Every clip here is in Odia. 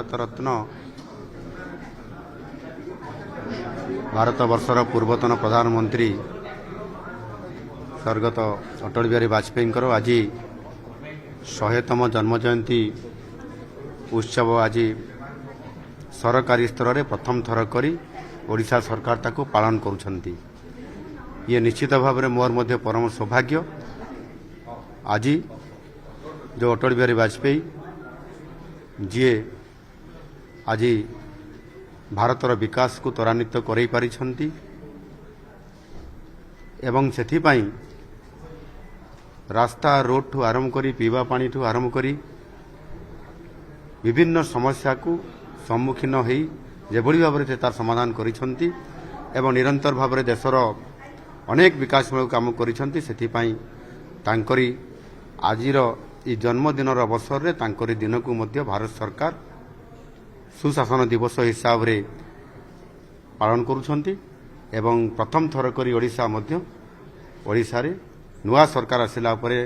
ଭାରତରତ୍ନ ଭାରତବର୍ଷର ପୂର୍ବତନ ପ୍ରଧାନମନ୍ତ୍ରୀ ସ୍ୱର୍ଗତ ଅଟଳ ବିହାରୀ ବାଜପେୟୀଙ୍କର ଆଜି 100ତମ ଜନ୍ମଜୟନ୍ତୀ ଉତ୍ସବ ଆଜି ସରକାରୀ ସ୍ତରରେ ପ୍ରଥମ ଥର କରି ଓଡ଼ିଶା ସରକାର ତାକୁ ପାଳନ କରୁଛନ୍ତି। ଇଏ ନିଶ୍ଚିତ ଭାବରେ ମୋର ମଧ୍ୟ ପରମ ସୌଭାଗ୍ୟ। ଆଜି ଯେଉଁ ଅଟଳ ବିହାରୀ ବାଜପେୟୀ ଯିଏ ଆଜି ଭାରତର ବିକାଶକୁ ତ୍ୱରାନ୍ୱିତ କରାଇ ପାରିଛନ୍ତି ଏବଂ ସେଥିପାଇଁ ରାସ୍ତା ରୋଡ଼ଠୁ ଆରମ୍ଭ କରି ପିଇବା ପାଣିଠୁ ଆରମ୍ଭ କରି ବିଭିନ୍ନ ସମସ୍ୟାକୁ ସମ୍ମୁଖୀନ ହୋଇ ଯେଭଳି ଭାବରେ ସେ ତାର ସମାଧାନ କରିଛନ୍ତି ଏବଂ ନିରନ୍ତର ଭାବରେ ଦେଶର ଅନେକ ବିକାଶମୂଳକ କାମ କରିଛନ୍ତି। ସେଥିପାଇଁ ତାଙ୍କରି ଆଜିର ଏହି ଜନ୍ମଦିନର ଅବସରରେ ତାଙ୍କରି ଦିନକୁ ମଧ୍ୟ ଭାରତ ସରକାର ସୁଶାସନ ଦିବସ ହିସାବରେ ପାଳନ କରୁଛନ୍ତି ଏବଂ ପ୍ରଥମ ଥର କରି ଓଡ଼ିଶାରେ ନୂଆ ସରକାର ଆସିଲା ପରେ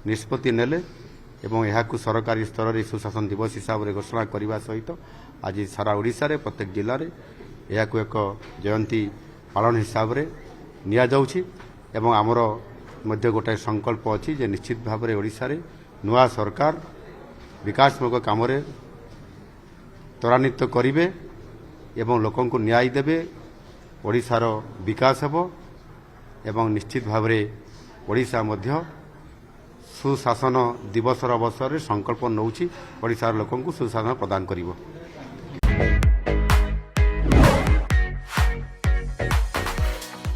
ନିଷ୍ପତ୍ତି ନେଲେ ଏବଂ ଏହାକୁ ସରକାରୀ ସ୍ତରରେ ସୁଶାସନ ଦିବସ ହିସାବରେ ଘୋଷଣା କରିବା ସହିତ ଆଜି ସାରା ଓଡ଼ିଶାରେ ପ୍ରତ୍ୟେକ ଜିଲ୍ଲାରେ ଏହାକୁ ଏକ ଜୟନ୍ତୀ ପାଳନ ହିସାବରେ ନିଆଯାଉଛି ଏବଂ ଆମର ମଧ୍ୟ ଗୋଟାଏ ସଂକଳ୍ପ ଅଛି ଯେ ନିଶ୍ଚିତ ଭାବରେ ଓଡ଼ିଶାରେ ନୂଆ ସରକାର ବିକାଶମୂଳକ କାମରେ ତ୍ୱରାନ୍ୱିତ କରିବେ ଏବଂ ଲୋକଙ୍କୁ ନ୍ୟାୟ ଦେବେ, ଓଡ଼ିଶାର ବିକାଶ ହେବ ଏବଂ ନିଶ୍ଚିତ ଭାବରେ ଓଡ଼ିଶା ମଧ୍ୟ ସୁଶାସନ ଦିବସର ଅବସରରେ ସଂକଳ୍ପ ନେଉଛି ଓଡ଼ିଶାର ଲୋକଙ୍କୁ ସୁଶାସନ ପ୍ରଦାନ କରିବ।